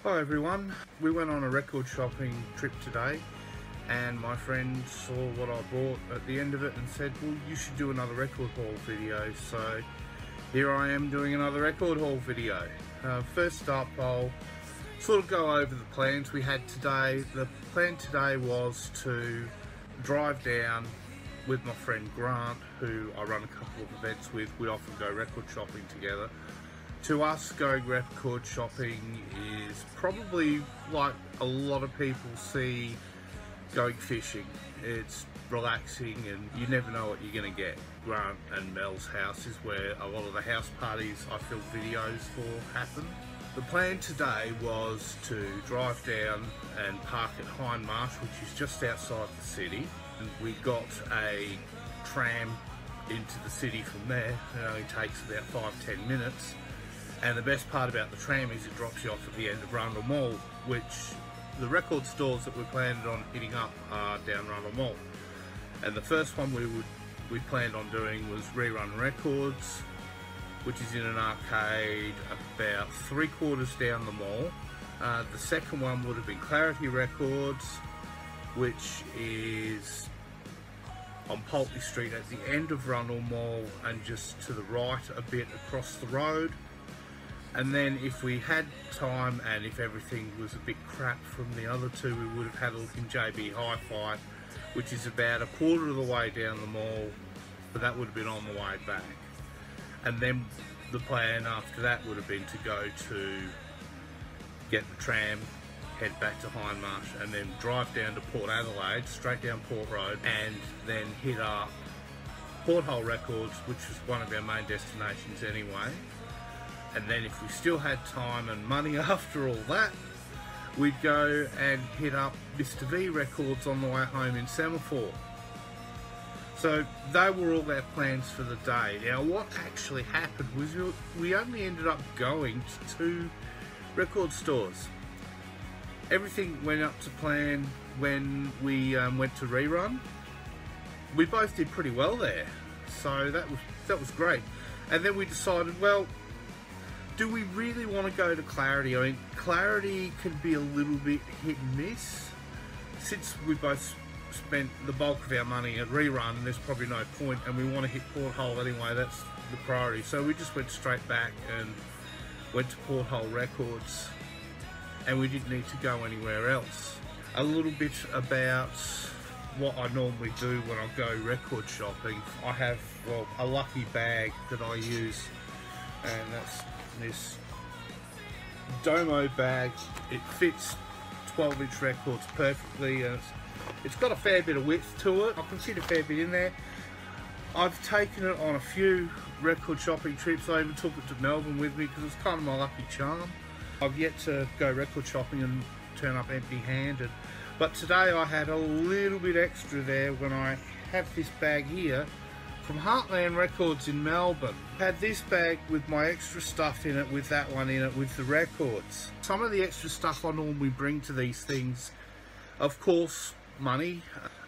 Hi everyone, we went on a record shopping trip today and my friend saw what I bought at the end of it and said, well, you should do another record haul video. So here I am doing another record haul video. First up, I'll sort of go over the plans we had today. The plan today was to drive down with my friend Grant, who I run a couple of events with. We often go record shopping together. To us, going record shopping is probably like a lot of people see going fishing. It's relaxing and you never know what you're going to get. Grant and Mel's house is where a lot of the house parties I film videos for happen. The plan today was to drive down and park at Hindmarsh, which is just outside the city. And we got a tram into the city from there. It only takes about 5-10 minutes. And the best part about the tram is it drops you off at the end of Rundle Mall, which the record stores that we planned on hitting up are down Rundle Mall. And the first one we planned on doing was Rerun Records, which is in an arcade about 3/4 down the mall. The second one would have been Clarity Records, which is on Poultney Street at the end of Rundle Mall and just to the right a bit across the road. And then if we had time and if everything was a bit crap from the other two, we would have had a look in JB Hi-Fi, which is about 1/4 of the way down the mall, but that would have been on the way back. And then the plan after that would have been to go to get the tram, head back to Hindmarsh, and then drive down to Port Adelaide, straight down Port Road, and then hit up Porthole Records, which was one of our main destinations anyway. And then if we still had time and money after all that, we'd go and hit up Mr. V Records on the way home in Semaphore. So they were all our plans for the day. Now what actually happened was we only ended up going to 2 record stores. Everything went up to plan when we went to Rerun. We both did pretty well there, so that was great. And then we decided, well, do we really want to go to Clarity? I mean, Clarity can be a little bit hit and miss. Since we both spent the bulk of our money at Rerun, there's probably no point, and we want to hit Porthole anyway. That's the priority. So we just went straight back and went to Porthole Records, and we didn't need to go anywhere else. A little bit about what I normally do when I go record shopping. I have, well, a lucky bag that I use, and that's this Domo bag. It fits 12-inch records perfectly, and it's got a fair bit of width to it. I can fit a fair bit in there. I've taken it on a few record shopping trips. I even took it to Melbourne with me because it's kind of my lucky charm. I've yet to go record shopping and turn up empty-handed, but today I had a little bit extra there when I have this bag here from Heartland Records in Melbourne. Had this bag with my extra stuff in it, with that one in it, with the records. Some of the extra stuff I normally bring to these things, of course, money.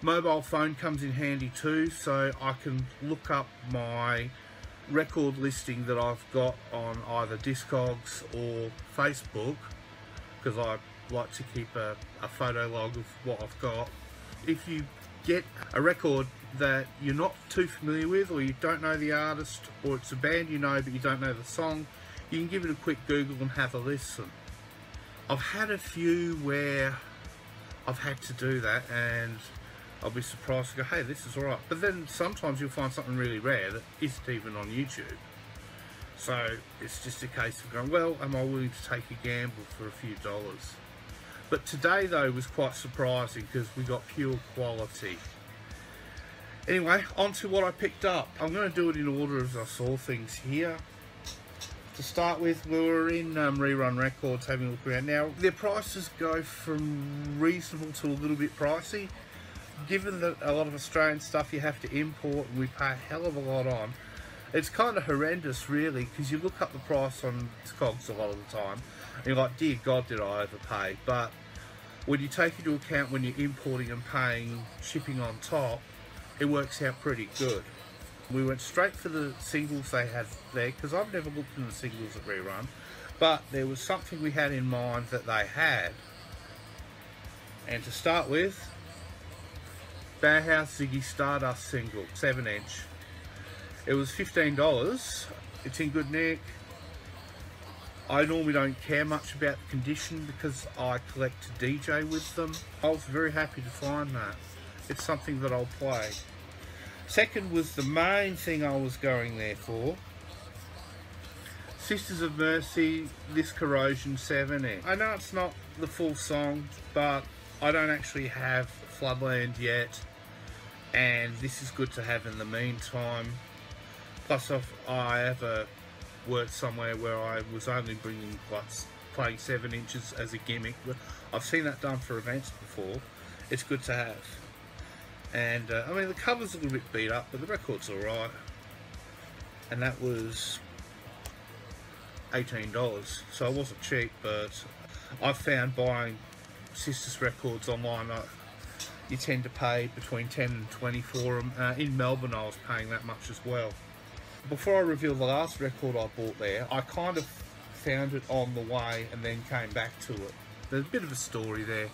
Mobile phone comes in handy too, so I can look up my record listing that I've got on either Discogs or Facebook, because I like to keep a photo log of what I've got. If you get a record that you're not too familiar with, or you don't know the artist, or it's a band you know but you don't know the song, you can give it a quick Google and have a listen. I've had a few where I've had to do that and I'll be surprised to go, hey, this is alright. But then sometimes you'll find something really rare that isn't even on YouTube. So it's just a case of going, well, am I willing to take a gamble for a few dollars? But today though was quite surprising because we got pure quality. Anyway, on to what I picked up. I'm going to do it in order as I saw things here. To start with, we were in Rerun Records having a look around. Now, their prices go from reasonable to a little bit pricey. Given that a lot of Australian stuff you have to import and we pay a hell of a lot on, it's kind of horrendous really, because you look up the price on Discogs a lot of the time and you're like, dear God, did I overpay? But when you take into account when you're importing and paying shipping on top, it works out pretty good. We went straight for the singles they had there, because I've never looked in the singles at Rerun. but there was something we had in mind that they had. And to start with, Bauhaus Ziggy Stardust single, 7-inch. It was $15. It's in good nick. I normally don't care much about the condition because I collect to DJ with them. I was very happy to find that. It's something that I'll play. Second was the main thing I was going there for. Sisters of Mercy, This Corrosion 7-inch. I know it's not the full song, but I don't actually have Floodland yet, and this is good to have in the meantime. Plus, I ever worked somewhere where I was only playing 7 inches as a gimmick. I've seen that done for events before. It's good to have. And I mean, the cover's a little bit beat up, but the record's alright. And that was $18, so it wasn't cheap, but I've found buying Sisters records online, you tend to pay between 10 and 20 for them. In Melbourne I was paying that much as well. Before I reveal the last record I bought there, I kind of found it on the way and then came back to it. There's a bit of a story there.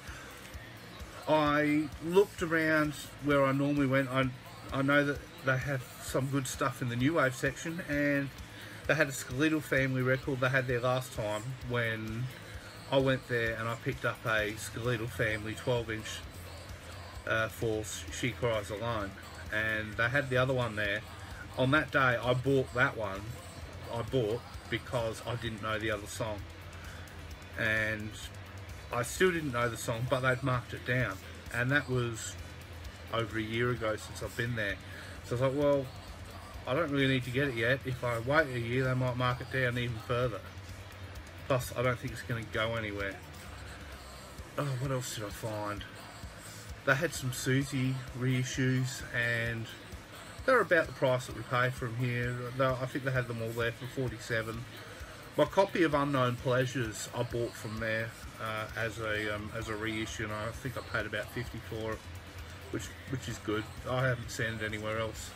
I looked around where I normally went. I know that they have some good stuff in the New Wave section, and they had a Skeletal Family record they had there last time when I went there, and I picked up a Skeletal Family 12-inch for She Cries Alone, and they had the other one there. On that day I bought that one. I bought because I didn't know the other song, and I still didn't know the song, but they'd marked it down, and that was over a year ago since I've been there. So I thought, well, I don't really need to get it yet. If I wait a year, they might mark it down even further. Plus, I don't think it's going to go anywhere. Oh, what else did I find? They had some Susie reissues, and they're about the price that we pay for them here. I think they had them all there for $47. My copy of Unknown Pleasures I bought from there as a reissue, and I think I paid about $50 for it, which is good. I haven't seen it anywhere else.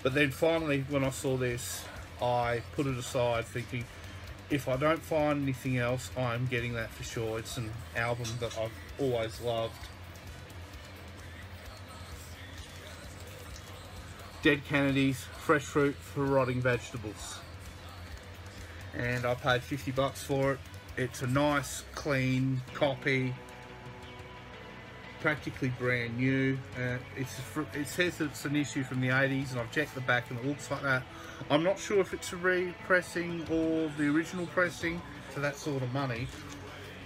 But then finally, when I saw this, I put it aside, thinking, if I don't find anything else, I'm getting that for sure. It's an album that I've always loved. Dead Kennedys, Fresh Fruit for Rotting Vegetables. And I paid $50 for it. It's a nice, clean copy, practically brand new. It says that it's an issue from the 80s, and I've checked the back and it looks like that. I'm not sure if it's a repressing or the original pressing for that sort of money.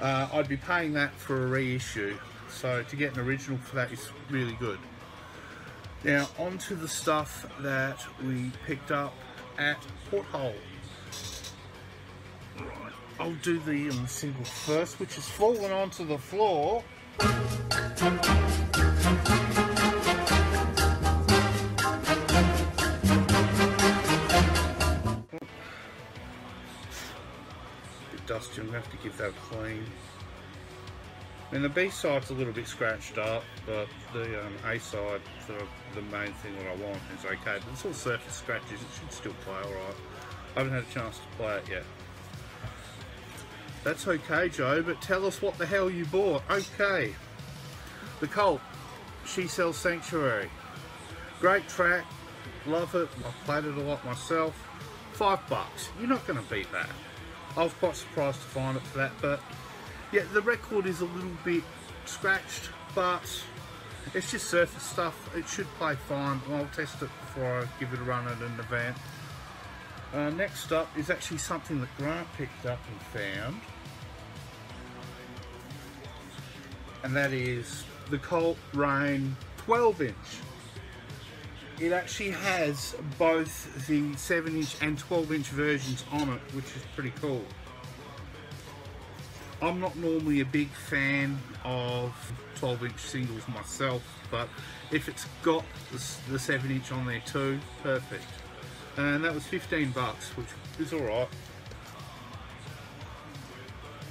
I'd be paying that for a reissue, so to get an original for that is really good. Now on to the stuff that we picked up at Porthole. Right, I'll do the single first, which has fallen onto the floor. Bit dusty, I'm going to have to give that a clean. And the B-side's a little bit scratched up, but the A-side, for the main thing that I want, is okay. But it's all surface scratches, it should still play alright. I haven't had a chance to play it yet. That's okay, Joe, but tell us what the hell you bought. Okay. The Cult, She Sells Sanctuary. Great track, love it. I've played it a lot myself. $5. You're not going to beat that. I was quite surprised to find it for that, but yeah, the record is a little bit scratched, but it's just surface stuff. It should play fine. I'll test it before I give it a run at an event. Next up is actually something that Grant picked up and found, and that is the Cult Rain 12-inch. It actually has both the 7-inch and 12-inch versions on it, which is pretty cool. I'm not normally a big fan of 12-inch singles myself, but if it's got the 7-inch on there too, perfect. And that was $15, which is alright.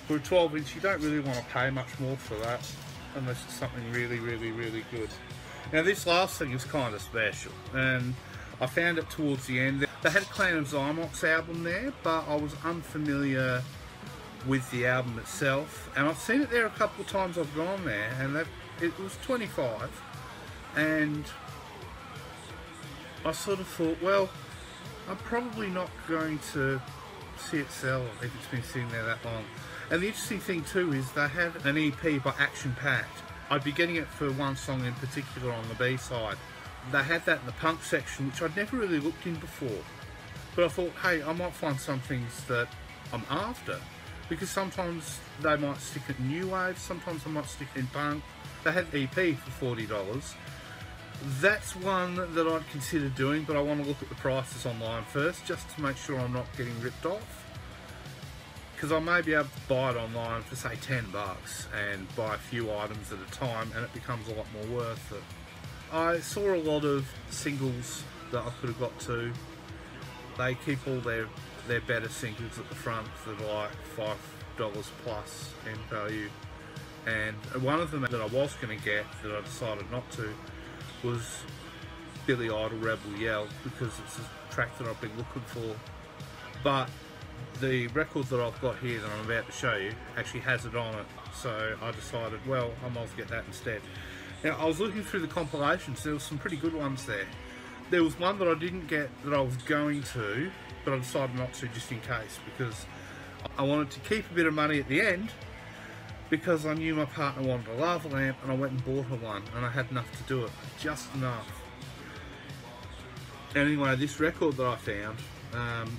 For a 12-inch, you don't really want to pay much more for that, unless it's something really, really, really good. Now this last thing is kind of special, and I found it towards the end. They had a Clan of Zymox album there, but I was unfamiliar with the album itself, and I've seen it there a couple of times. I've gone there, and it was 25, and I sort of thought, well, I'm probably not going to see it sell if it's been sitting there that long. And the interesting thing too is they have an EP by Action Packed. I'd be getting it for one song in particular on the B-side. They had that in the punk section, which I'd never really looked in before. But I thought, hey, I might find some things that I'm after. Because sometimes they might stick it in new wave, sometimes they might stick it in punk. They had EP for $40. That's one that I'd consider doing, but I want to look at the prices online first, just to make sure I'm not getting ripped off. Because I may be able to buy it online for say $10 and buy a few items at a time, and it becomes a lot more worth it. I saw a lot of singles that I could have got to. They keep all their better singles at the front that are like $5 plus in value. And one of them that I was going to get that I decided not to was Billy Idol Rebel Yell, because it's a track that I've been looking for. But the record that I've got here that I'm about to show you actually has it on it, so I decided, well, I might as well get that instead. Now, I was looking through the compilations. There were some pretty good ones there. There was one that I didn't get that I was going to, but I decided not to just in case, because I wanted to keep a bit of money at the end, because I knew my partner wanted a lava lamp, and I went and bought her one, and I had enough to do it, just enough. Anyway, this record that I found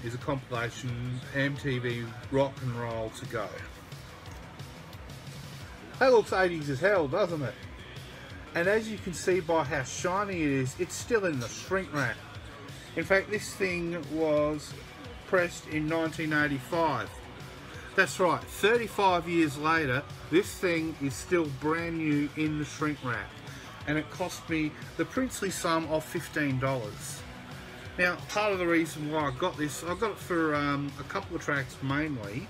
is a compilation, MTV Rock and Roll to Go. That looks 80s as hell, doesn't it? And as you can see by how shiny it is, it's still in the shrink wrap. In fact, this thing was pressed in 1985. That's right, 35 years later, this thing is still brand new in the shrink wrap. And it cost me the princely sum of $15. Now, part of the reason why I got this, I got it for a couple of tracks mainly.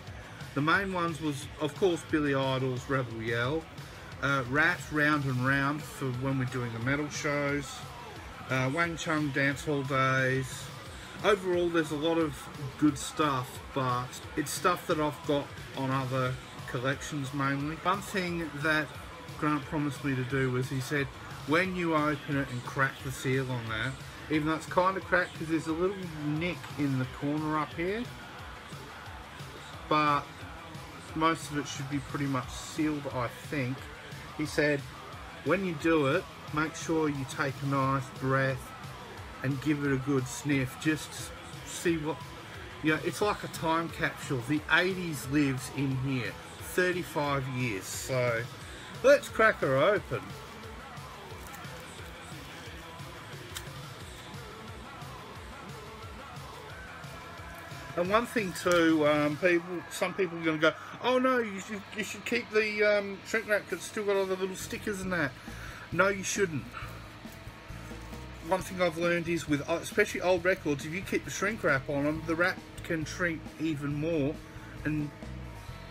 The main ones was, of course, Billy Idol's Rebel Yell, Rat, Round and Round for when we're doing the metal shows, Wang Chung Dance Hall Days. Overall, there's a lot of good stuff, but it's stuff that I've got on other collections mainly. One thing that Grant promised me to do was, he said, when you open it and crack the seal on that, even though it's kind of cracked because there's a little nick in the corner up here, but most of it should be pretty much sealed, I think. He said, when you do it, make sure you take a nice breath and give it a good sniff, just to see what, you know, it's like a time capsule. The 80s lives in here, 35 years, so let's crack her open. And one thing too, some people are going to go, oh no, you should keep the shrink wrap that's still got all the little stickers and that. No, you shouldn't. One thing I've learned is with especially old records, if you keep the shrink wrap on them, the wrap can shrink even more and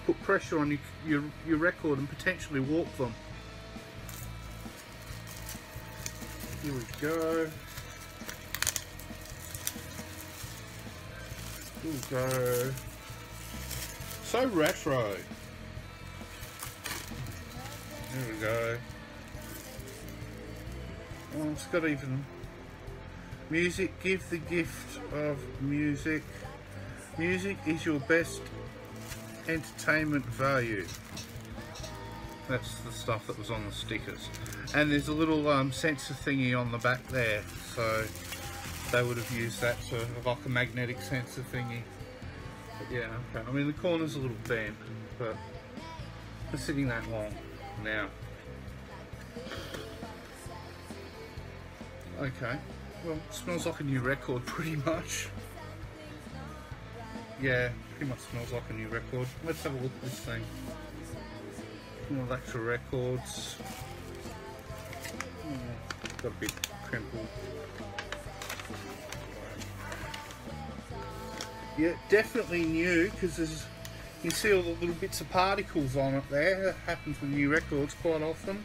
put pressure on your record and potentially warp them. Here we go. Here we go. So retro. There we go. Oh, it's got even music. Give the gift of music. Music is your best entertainment value. That's the stuff that was on the stickers. And there's a little sensor thingy on the back there, so they would have used that to like a magnetic sensor thingy. But yeah, okay. I mean, the corner's a little bent, but it's sitting that long now. Okay, well, it smells like a new record pretty much. Yeah, pretty much smells like a new record. Let's have a look at this thing. Electra Records. Got a bit crimpled. Yeah, definitely new, because there's, you see all the little bits of particles on it there. That happens with new records quite often.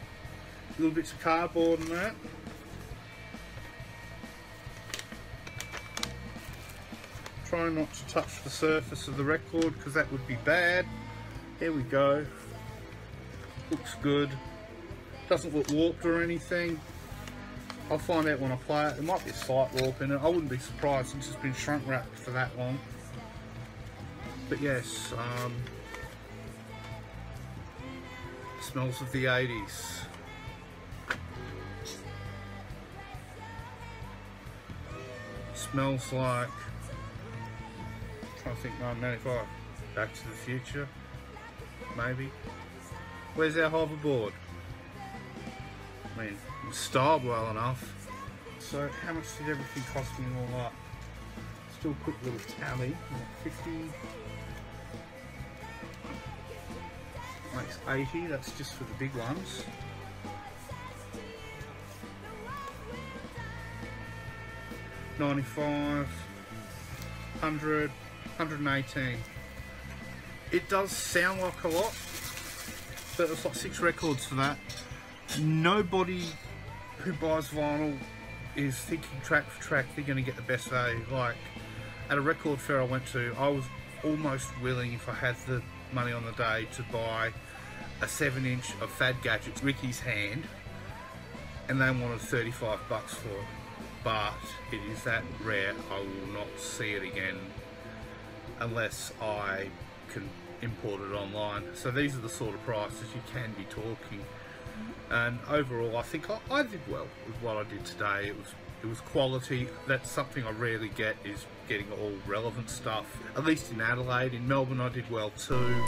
Little bits of cardboard and that. Try not to touch the surface of the record because that would be bad. There we go. Looks good. Doesn't look warped or anything. I'll find out when I play it. There might be a slight warp in it. I wouldn't be surprised since it's been shrunk wrapped for that long. But yes, smells of the 80s. Smells like, I'm trying to think, 1995. Back to the Future, maybe. Where's our hoverboard? I mean, it's styled well enough. So how much did everything cost me all up? Still a quick little tally. 50 makes 80, that's just for the big ones. $95, 100, 118. It does sound like a lot, but it's like 6 records for that. Nobody who buys vinyl is thinking track for track they're going to get the best value. Like at a record fair I went to, I was almost willing, if I had the money on the day, to buy a 7-inch of Fad Gadgets, Ricky's Hand, and they wanted 35 bucks for it. But it is that rare, I will not see it again unless I can import it online. So these are the sort of prices you can be talking. And overall I think I did well with what I did today. It was quality. That's something I rarely get, is getting all relevant stuff, at least in Adelaide. In Melbourne I did well too.